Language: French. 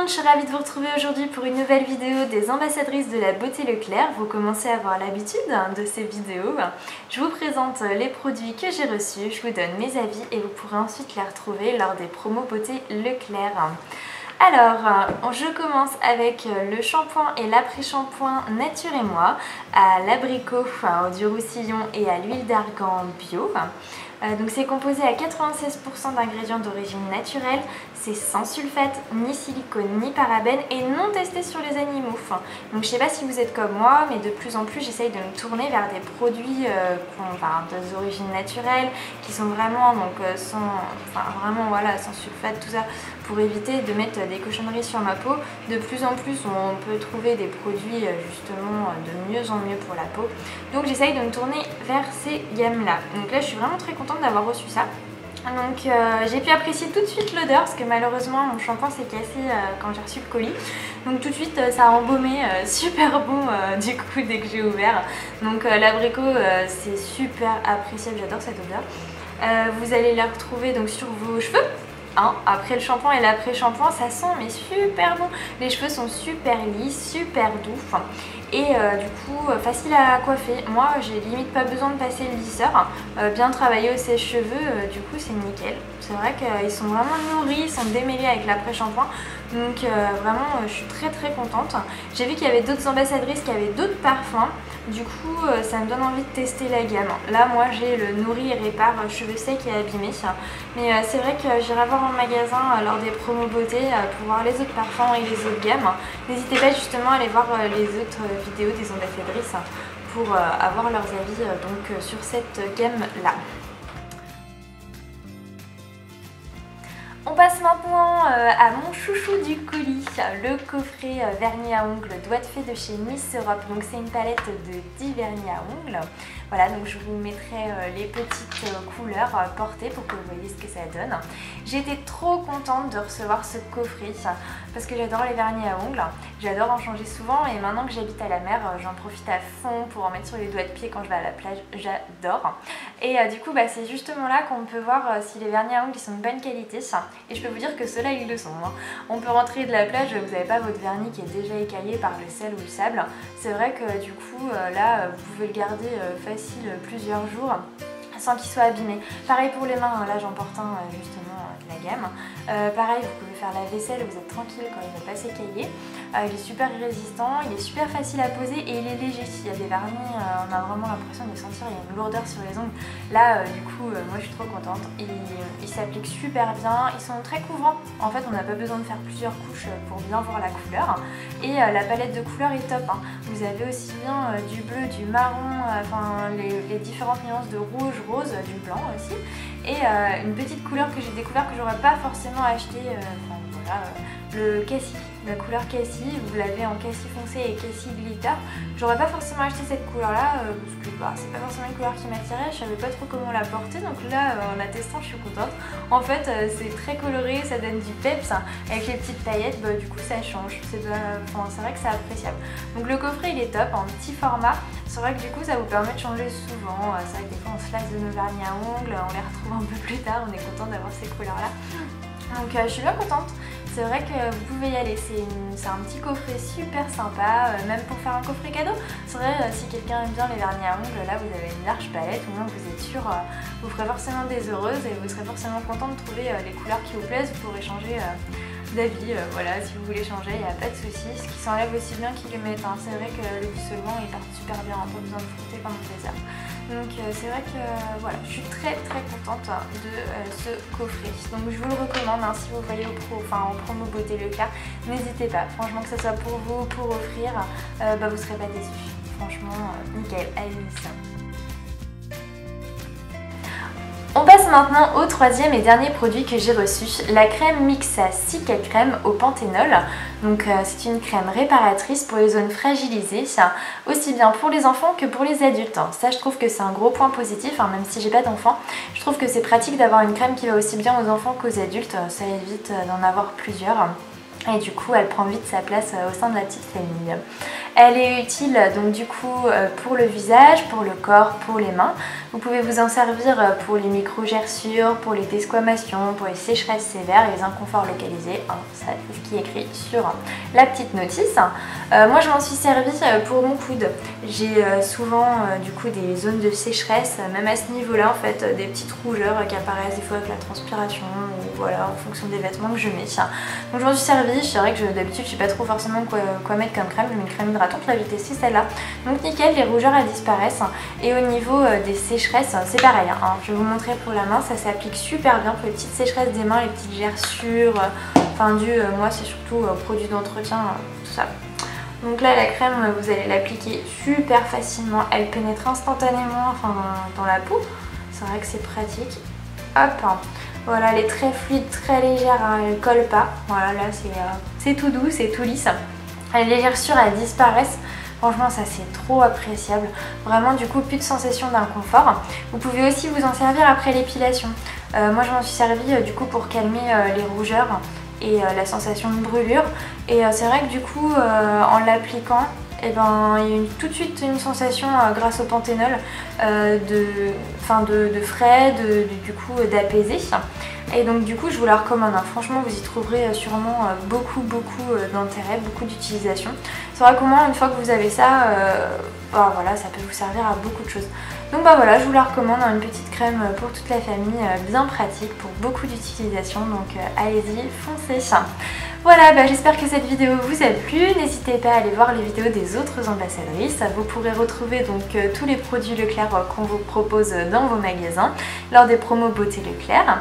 monde, je suis ravie de vous retrouver aujourd'hui pour une nouvelle vidéo des ambassadrices de la beauté Leclerc. Vous commencez à avoir l'habitude de ces vidéos. Je vous présente les produits que j'ai reçus, je vous donne mes avis et vous pourrez ensuite les retrouver lors des promos beauté Leclerc. Alors, je commence avec le shampoing et l'après-shampoing Nature et Moi à l'abricot, du roussillon et à l'huile d'argan bio. Donc c'est composé à 96% d'ingrédients d'origine naturelle, c'est sans sulfate, ni silicone, ni parabènes et non testé sur les animaux. Donc je sais pas si vous êtes comme moi, mais de plus en plus j'essaye de me tourner vers des produits d'origine naturelle, qui sont vraiment sans sulfate, tout ça, pour éviter de mettre des cochonneries sur ma peau. De plus en plus on peut trouver des produits justement de mieux en mieux pour la peau. Donc j'essaye de me tourner vers ces gammes là. Donc là je suis vraiment très contente d'avoir reçu ça. Donc j'ai pu apprécier tout de suite l'odeur parce que malheureusement mon shampoing s'est cassé quand j'ai reçu le colis. Donc tout de suite ça a embaumé, super bon du coup dès que j'ai ouvert. Donc l'abricot c'est super appréciable, j'adore cette odeur. Vous allez la retrouver donc sur vos cheveux. Après le shampoing et l'après-shampoing, ça sent mais super bon. Les cheveux sont super lisses, super doux et du coup facile à coiffer. Moi j'ai limite pas besoin de passer le lisseur, bien travaillé au sèche-cheveux, du coup c'est nickel. C'est vrai qu'ils sont vraiment nourris, ils sont démêlés avec l'après-shampoing. Donc vraiment je suis très contente. J'ai vu qu'il y avait d'autres ambassadrices qui avaient d'autres parfums. Du coup ça me donne envie de tester la gamme. Là moi j'ai le Nourrit et Répare cheveux secs et abîmés. Mais c'est vrai que j'irai voir en magasin lors des promos beauté pour voir les autres parfums et les autres gammes. N'hésitez pas justement à aller voir les autres vidéos des ambassadrices pour avoir leurs avis sur cette gamme là. On passe maintenant à mon chouchou du colis, le coffret vernis à ongles Doigts de Fée de chez Miss Europe. Donc c'est une palette de 10 vernis à ongles. Voilà, donc je vous mettrai les petites couleurs portées pour que vous voyez ce que ça donne. J'ai été trop contente de recevoir ce coffret parce que j'adore les vernis à ongles. J'adore en changer souvent et maintenant que j'habite à la mer, j'en profite à fond pour en mettre sur les doigts de pied quand je vais à la plage. J'adore. Et du coup, c'est justement là qu'on peut voir si les vernis à ongles ils sont de bonne qualité. Et je peux vous dire que ceux-là ils le sont. On peut rentrer de la plage, vous n'avez pas votre vernis qui est déjà écaillé par le sel ou le sable. C'est vrai que du coup là vous pouvez le garder facile plusieurs jours sans qu'il soit abîmé. Pareil pour les mains, là j'en porte un justement de la gamme. Pareil, vous pouvez faire la vaisselle, vous êtes tranquille quand il ne va pas s'écailler. Il est super résistant, il est super facile à poser et il est léger. S'il y a des vernis, on a vraiment l'impression de sentir, il y a une lourdeur sur les ongles. Là du coup moi je suis trop contente. Ils s'appliquent super bien, ils sont très couvrants. En fait on n'a pas besoin de faire plusieurs couches pour bien voir la couleur. Et la palette de couleurs est top. Vous avez aussi bien du bleu, du marron, les différentes nuances de rouge, rose, du blanc aussi. Et une petite couleur que j'ai découvert que j'aurais pas forcément acheté, le cassis, la couleur cassis, vous l'avez en cassis foncé et cassis glitter. J'aurais pas forcément acheté cette couleur là parce que c'est pas forcément une couleur qui m'attirait, je savais pas trop comment la porter, donc là en la testant je suis contente. En fait c'est très coloré, ça donne du peps, avec les petites paillettes, du coup ça change, c'est vrai que c'est appréciable. Donc le coffret il est top, en petit format. C'est vrai que du coup ça vous permet de changer souvent. C'est vrai que des fois on se lasse de nos vernis à ongles, on les retrouve un peu plus tard, on est content d'avoir ces couleurs là. Donc je suis bien contente. C'est vrai que vous pouvez y aller, c'est un petit coffret super sympa, même pour faire un coffret cadeau. C'est vrai, si quelqu'un aime bien les vernis à ongles, là vous avez une large palette, au moins vous êtes sûr, vous ferez forcément des heureuses et vous serez forcément content de trouver les couleurs qui vous plaisent. Vous pourrez changer d'avis, voilà, si vous voulez changer, il n'y a pas de souci. Ce qui s'enlève aussi bien qu'ils le mettent, c'est vrai que le dissolvant il part super bien, pas besoin de frotter pendant des heures. Donc c'est vrai que voilà, je suis très contente de ce coffret. Donc je vous le recommande si vous voyez en promo beauté Leclerc, n'hésitez pas. Franchement que ce soit pour vous ou pour offrir, vous serez pas déçus. Franchement nickel, allez-y. On passe maintenant au troisième et dernier produit que j'ai reçu, la crème Mixa Cica Crème au panthénol. Donc c'est une crème réparatrice pour les zones fragilisées, aussi bien pour les enfants que pour les adultes. Ça je trouve que c'est un gros point positif, même si j'ai pas d'enfants. Je trouve que c'est pratique d'avoir une crème qui va aussi bien aux enfants qu'aux adultes, ça évite d'en avoir plusieurs. Et du coup elle prend vite sa place au sein de la petite famille. Elle est utile donc du coup pour le visage, pour le corps, pour les mains. Vous pouvez vous en servir pour les micro-gerçures, pour les desquamations, pour les sécheresses sévères et les inconforts localisés. Hein, ça, c'est ce qui est écrit sur la petite notice. Moi je m'en suis servie pour mon coude. J'ai souvent du coup des zones de sécheresse, même à ce niveau-là en fait, des petites rougeurs qui apparaissent des fois avec la transpiration ou voilà en fonction des vêtements que je mets. Donc je m'en suis servie, c'est vrai que d'habitude je sais pas trop forcément quoi mettre comme crème, je mets une crème hydratante, je l'avais testée celle-là. Donc nickel, les rougeurs elles disparaissent. Et au niveau des sécheresses, c'est pareil, hein. Je vais vous montrer pour la main, ça s'applique super bien pour les petites sécheresses des mains, les petites gerçures, enfin moi c'est surtout produits d'entretien, tout ça. Donc là la crème vous allez l'appliquer super facilement, elle pénètre instantanément dans la peau, c'est vrai que c'est pratique. Hop, voilà, elle est très fluide, très légère, hein, elle colle pas, voilà là c'est tout doux, c'est tout lisse. Les gerçures elles disparaissent. Franchement ça c'est trop appréciable, vraiment du coup plus de sensation d'inconfort. Vous pouvez aussi vous en servir après l'épilation. Moi je m'en suis servie du coup pour calmer les rougeurs et la sensation de brûlure. Et c'est vrai que du coup en l'appliquant, et ben, il y a tout de suite une sensation grâce au panthénol de frais, du coup d'apaisé. Et donc du coup je vous la recommande, hein. Franchement vous y trouverez sûrement beaucoup d'intérêt, beaucoup d'utilisation. C'est vrai qu'au moins une fois que vous avez ça, voilà, ça peut vous servir à beaucoup de choses. Donc voilà, je vous la recommande, hein, une petite crème pour toute la famille, bien pratique pour beaucoup d'utilisation, donc allez-y, foncez. Voilà, j'espère que cette vidéo vous a plu, n'hésitez pas à aller voir les vidéos des autres ambassadrices, vous pourrez retrouver donc tous les produits Leclerc qu'on vous propose dans vos magasins lors des promos Beauté Leclerc.